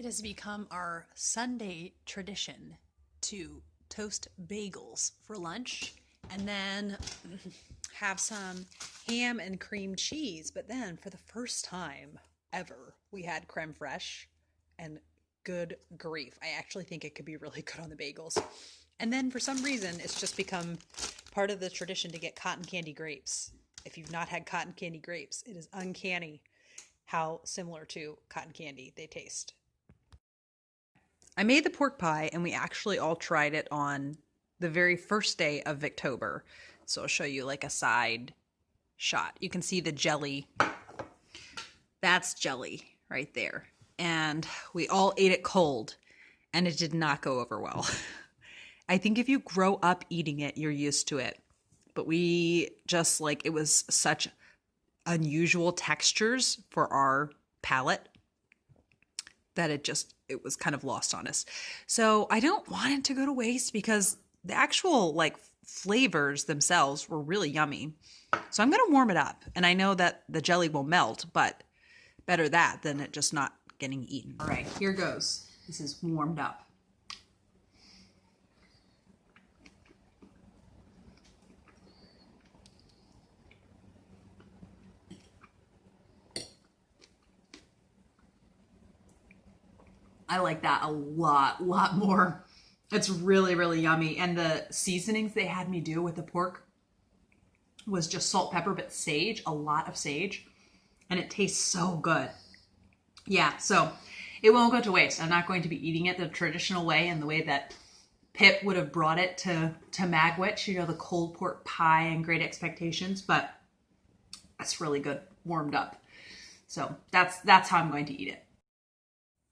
has become our Sunday tradition to toast bagels for lunch and then have some ham and cream cheese. But then for the first time ever, we had creme fraiche, and good grief, I actually think it could be really good on the bagels. And then for some reason, it's just become part of the tradition to get cotton candy grapes. If you've not had cotton candy grapes, it is uncanny how similar to cotton candy they taste. I made the pork pie and we actually all tried it on the very first day of Victober. So I'll show you like a side shot. You can see the jelly. That's jelly right there. And we all ate it cold and it did not go over well. I think if you grow up eating it, you're used to it. But we just it was such unusual textures for our palate that it was kind of lost on us. So I don't want it to go to waste because the actual flavors themselves were really yummy. So I'm going to warm it up. And I know that the jelly will melt, but better that than it just not getting eaten. All right, here goes. This is warmed up. I like that a lot more. It's really, really yummy. And the seasonings they had me do with the pork was just salt, pepper, but sage, a lot of sage. And it tastes so good. Yeah, so it won't go to waste. I'm not going to be eating it the traditional way and the way that Pip would have brought it to Magwitch, the cold pork pie and Great Expectations, but it's really good warmed up. So that's how I'm going to eat it.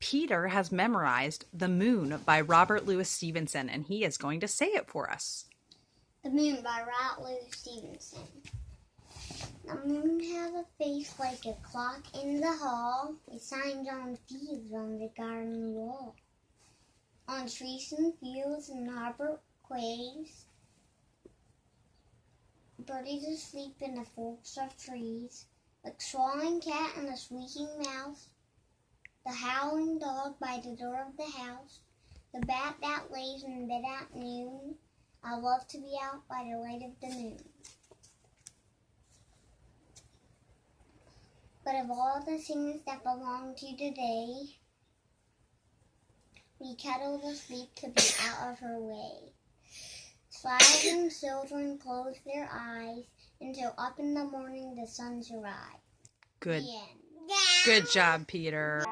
Peter has memorized The Moon by Robert Louis Stevenson, and he is going to say it for us. The Moon by Robert Louis Stevenson. The moon has a face like a clock in the hall. It shines on fields on the garden wall. On trees and fields and harbor quays. Birdies asleep in the forks of trees. The swallowing cat and the squeaking mouse. The howling dog by the door of the house. The bat that lays in bed at noon. I love to be out by the light of the moon. But of all the things that belong to the day, we cuddle the sleep to be out of her way. Sliding children close their eyes until up in the morning the sun shall rise. Good. Good job, Peter.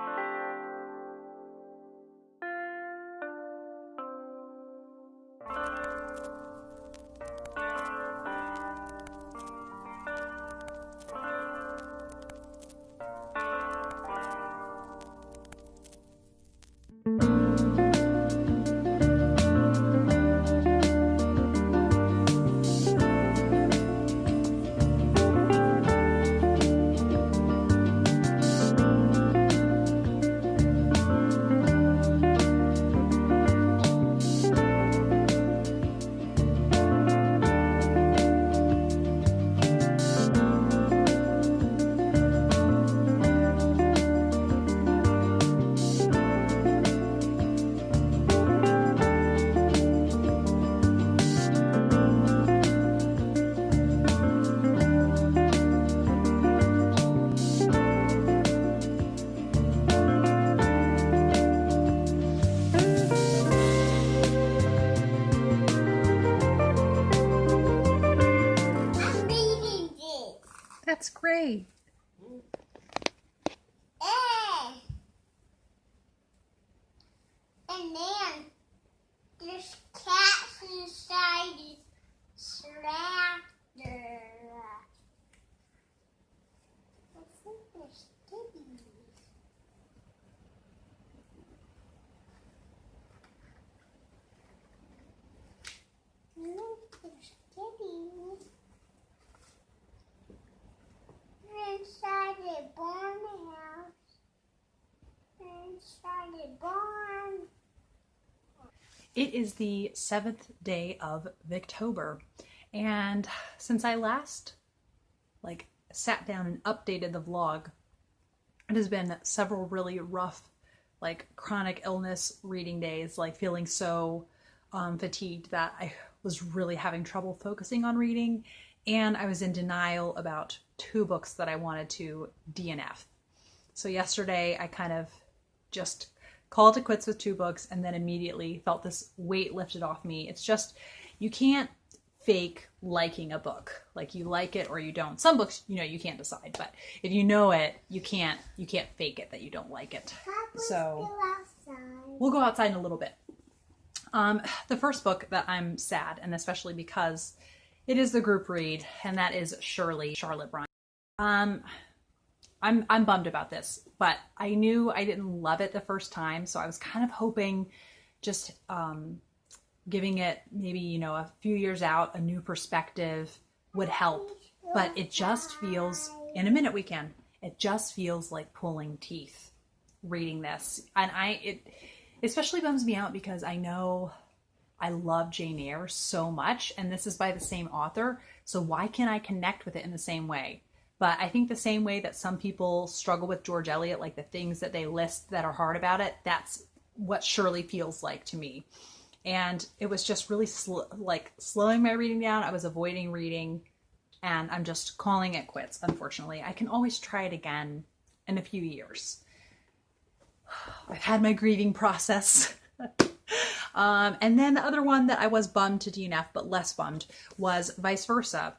That's great. And then there's cats inside this tractor. I think there's kitties. Look, there's kitties. Inside a barn house. Inside a barn. It is the 7th day of Victober, and since I last sat down and updated the vlog, it has been several really rough like chronic illness reading days, like feeling so fatigued that I was really having trouble focusing on reading. And I was in denial about 2 books that I wanted to DNF. So yesterday I kind of just called it quits with 2 books and then immediately felt this weight lifted off me. It's just, you can't fake liking a book. Like, you like it or you don't. Some books, you can't decide, but if you know it, you can't fake it that you don't like it. So we'll go outside in a little bit. The first book that I'm sad, and especially because it is the group read, and that is Charlotte Bronte. I'm bummed about this, but I knew I didn't love it the first time, so I was kind of hoping just giving it maybe, a few years out, a new perspective would help. But it just feels, in a minute we can, it just feels like pulling teeth reading this. And it especially bums me out because I know I love Jane Eyre so much, and this is by the same author, so why can't I connect with it in the same way? But I think the same way that some people struggle with George Eliot, like the things that they list that are hard about it, that's what Shirley feels like to me. And it was just really slowing my reading down. I was avoiding reading, and I'm just calling it quits, unfortunately. I can always try it again in a few years. I've had my grieving process. And then the other one that I was bummed to DNF, but less bummed, was Vice Versa,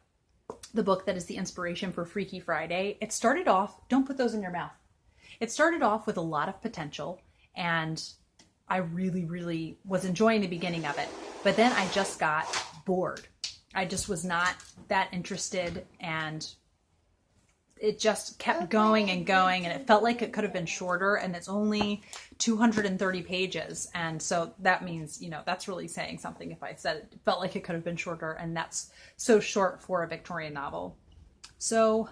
the book that is the inspiration for Freaky Friday. It started off, don't put those in your mouth. It started off with a lot of potential, and I really, really was enjoying the beginning of it. But then I just got bored. I just was not that interested, and it just kept going and going, and it felt like it could have been shorter, and it's only 230 pages. And so that means, that's really saying something if I said it felt like it could have been shorter, and that's so short for a Victorian novel. So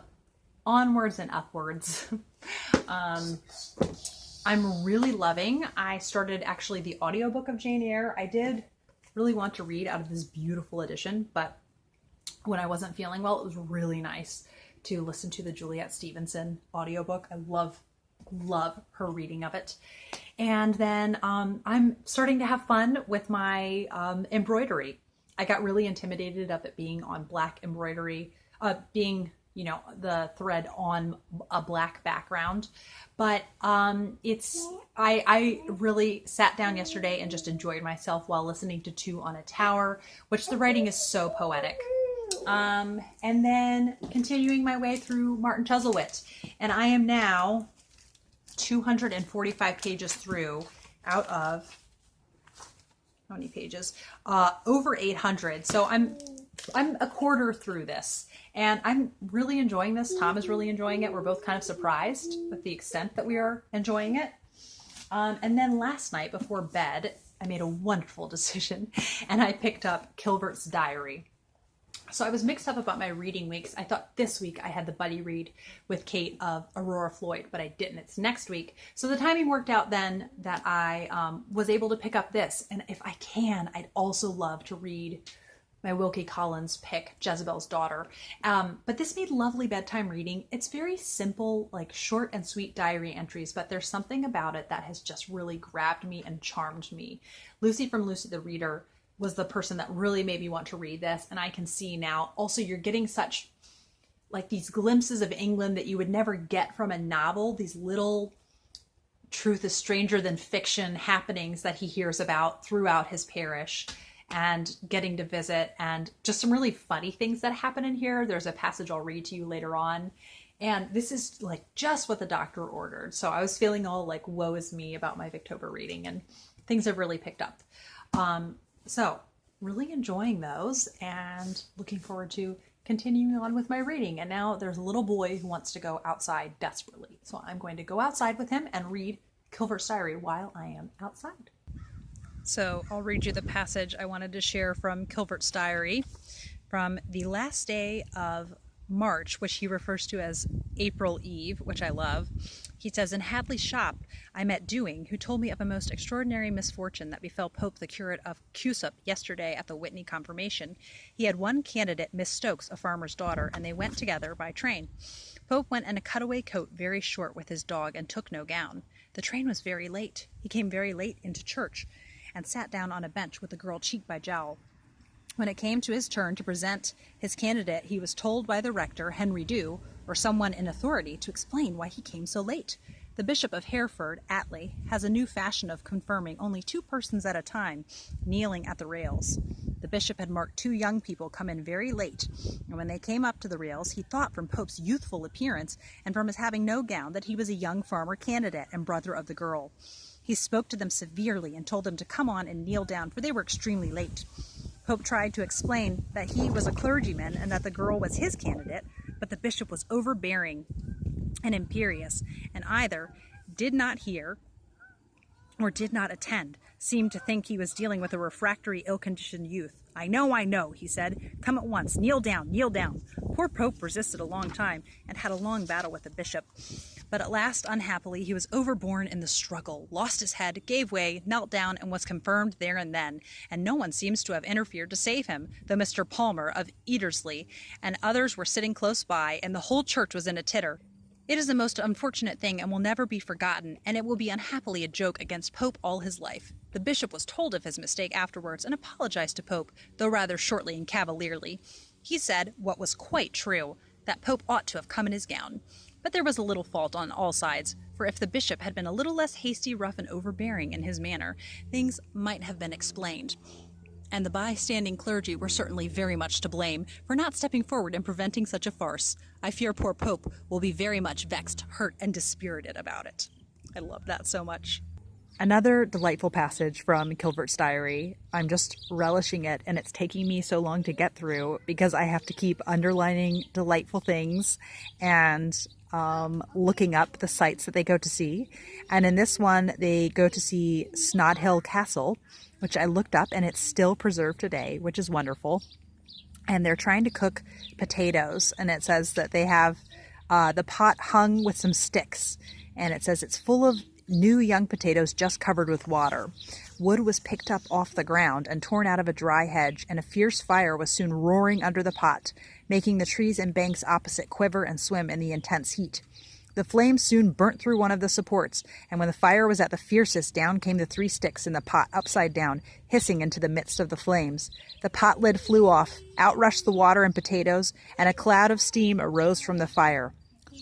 onwards and upwards. I'm really loving. I started actually the audiobook of Jane Eyre. I did really want to read out of this beautiful edition, but when I wasn't feeling well, it was really nice to listen to the Juliet Stevenson audiobook. I love her reading of it. And then I'm starting to have fun with my embroidery. I got really intimidated of it being on black embroidery, being the thread on a black background. But I really sat down yesterday and just enjoyed myself while listening to Two on a Tower, which the writing is so poetic. And then continuing my way through Martin Chuzzlewit. And I am now 245 pages through out of, how many pages? Over 800. So I'm a quarter through this, and I'm really enjoying this. Tom is really enjoying it. We're both kind of surprised with the extent that we are enjoying it. And then last night before bed, I made a wonderful decision, and I picked up Kilvert's Diary. So I was mixed up about my reading weeks. I thought this week I had the buddy read with Kate of Aurora Floyd, but I didn't. It's next week. So the timing worked out then that I was able to pick up this. And if I can, I'd also love to read my Wilkie Collins pick, Jezebel's Daughter. But this made lovely bedtime reading. It's very simple, like short and sweet diary entries, but there's something about it that has just really grabbed me and charmed me. Lucy from Lucy the Reader was the person that really made me want to read this. And I can see now, also you're getting such like these glimpses of England that you would never get from a novel, these little truth is stranger than fiction happenings that he hears about throughout his parish and getting to visit, and just some really funny things that happen in here. There's a passage I'll read to you later on. And this is like just what the doctor ordered. So I was feeling all like, woe is me about my Victober reading, and things have really picked up. So really enjoying those and looking forward to continuing on with my reading. And now there's a little boy who wants to go outside desperately. So I'm going to go outside with him and read Kilvert's Diary while I am outside. So I'll read you the passage I wanted to share from Kilvert's Diary from the last day of March, which he refers to as April Eve, which I love. He says, "In Hadley's shop, I met Dewing, who told me of a most extraordinary misfortune that befell Pope the curate of Cusup yesterday at the Whitney confirmation. He had one candidate, Miss Stokes, a farmer's daughter, and they went together by train. Pope went in a cutaway coat very short with his dog and took no gown. The train was very late. He came very late into church and sat down on a bench with the girl cheek by jowl. When it came to his turn to present his candidate, he was told by the rector, Henry Dew, or someone in authority, to explain why he came so late. The Bishop of Hereford, Attlee, has a new fashion of confirming only 2 persons at a time, kneeling at the rails. The bishop had marked 2 young people come in very late, and when they came up to the rails, he thought from Pope's youthful appearance and from his having no gown that he was a young farmer candidate and brother of the girl. He spoke to them severely and told them to come on and kneel down, for they were extremely late. Pope tried to explain that he was a clergyman and that the girl was his candidate, but the bishop was overbearing and imperious, and either did not hear or did not attend, seemed to think he was dealing with a refractory, ill-conditioned youth. I know, he said. Come at once. Kneel down, kneel down. Poor Pope resisted a long time and had a long battle with the bishop. But at last, unhappily, he was overborne in the struggle, lost his head, gave way, knelt down, and was confirmed there and then. And no one seems to have interfered to save him, though Mr. Palmer of Edersley and others were sitting close by, and the whole church was in a titter. It is a most unfortunate thing and will never be forgotten, and it will be unhappily a joke against Pope all his life. The bishop was told of his mistake afterwards and apologized to Pope, though rather shortly and cavalierly. He said, what was quite true, that Pope ought to have come in his gown. But there was a little fault on all sides, for if the bishop had been a little less hasty, rough, and overbearing in his manner, things might have been explained. And the bystanding clergy were certainly very much to blame for not stepping forward and preventing such a farce. I fear poor Pope will be very much vexed, hurt, and dispirited about it. I love that so much. Another delightful passage from Kilvert's diary. I'm just relishing it, and it's taking me so long to get through because I have to keep underlining delightful things and looking up the sites that they go to see. And in this one, they go to see Snodhill Castle, which I looked up, and it's still preserved today, which is wonderful. And they're trying to cook potatoes, and it says that they have the pot hung with some sticks, and it says it's full of new young potatoes just covered with water. Wood was picked up off the ground and torn out of a dry hedge, and a fierce fire was soon roaring under the pot, making the trees and banks opposite quiver and swim in the intense heat. The flames soon burnt through one of the supports, and when the fire was at the fiercest, down came the 3 sticks in the pot upside down, hissing into the midst of the flames. The pot lid flew off, out rushed the water and potatoes, and a cloud of steam arose from the fire.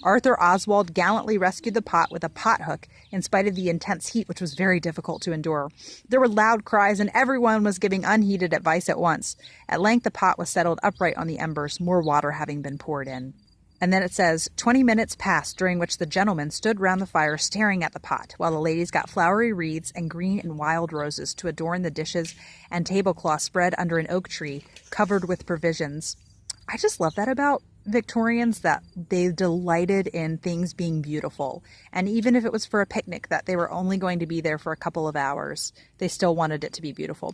Arthur Oswald gallantly rescued the pot with a pot hook, in spite of the intense heat, which was very difficult to endure. There were loud cries, and everyone was giving unheeded advice at once. At length the pot was settled upright on the embers, more water having been poured in. And then it says, 20 minutes passed, during which the gentlemen stood round the fire staring at the pot, while the ladies got flowery wreaths and green and wild roses to adorn the dishes and tablecloth spread under an oak tree, covered with provisions. I just love that about Victorians, that they delighted in things being beautiful. And even if it was for a picnic that they were only going to be there for a couple of hours, they still wanted it to be beautiful.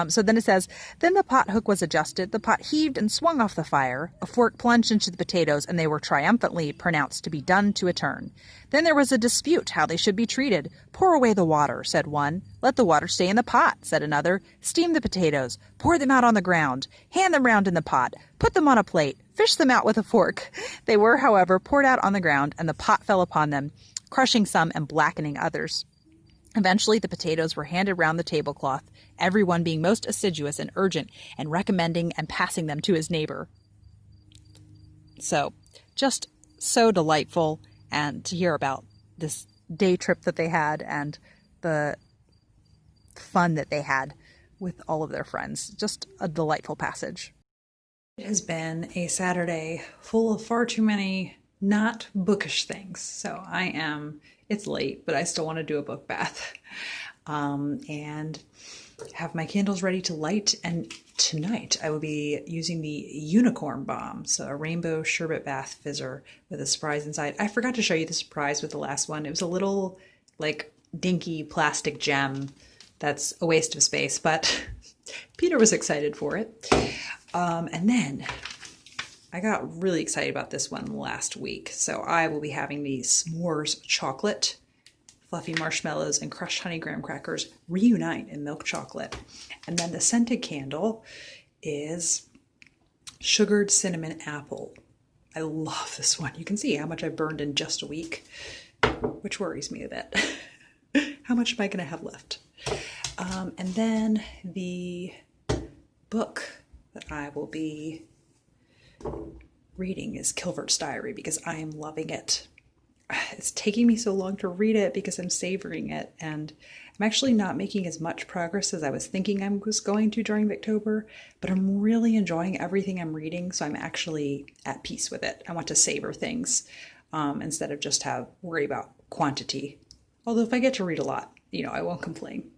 So then it says, then the pot hook was adjusted, the pot heaved and swung off the fire, a fork plunged into the potatoes, and they were triumphantly pronounced to be done to a turn. Then there was a dispute how they should be treated. Pour away the water, said one. Let the water stay in the pot, said another. Steam the potatoes. Pour them out on the ground. Hand them round in the pot. Put them on a plate. Fish them out with a fork. They were, however, poured out on the ground, and the pot fell upon them, crushing some and blackening others. Eventually, the potatoes were handed round the tablecloth, everyone being most assiduous and urgent and recommending and passing them to his neighbor. So, just so delightful, and to hear about this day trip that they had and the fun that they had with all of their friends. Just a delightful passage. It has been a Saturday full of far too many not bookish things. So it's late, but I still want to do a book bath. And have my candles ready to light. And tonight I will be using the Unicorn Bomb. So a rainbow sherbet bath fizzer with a surprise inside. I forgot to show you the surprise with the last one. It was a little like dinky plastic gem that's a waste of space, but Peter was excited for it. And then I got really excited about this one last week. So I will be having the s'mores chocolate, fluffy marshmallows, and crushed honey graham crackers reunite in milk chocolate. And then the scented candle is sugared cinnamon apple. I love this one. You can see how much I burned in just a week. which worries me a bit. How much am I going to have left? And then the book that I will be reading is Kilvert's Diary because I am loving it. It's taking me so long to read it because I'm savoring it, and I'm actually not making as much progress as I was thinking I was going to during Victober, but I'm really enjoying everything I'm reading, so I'm actually at peace with it. I want to savor things instead of just worry about quantity. Although if I get to read a lot, I won't complain.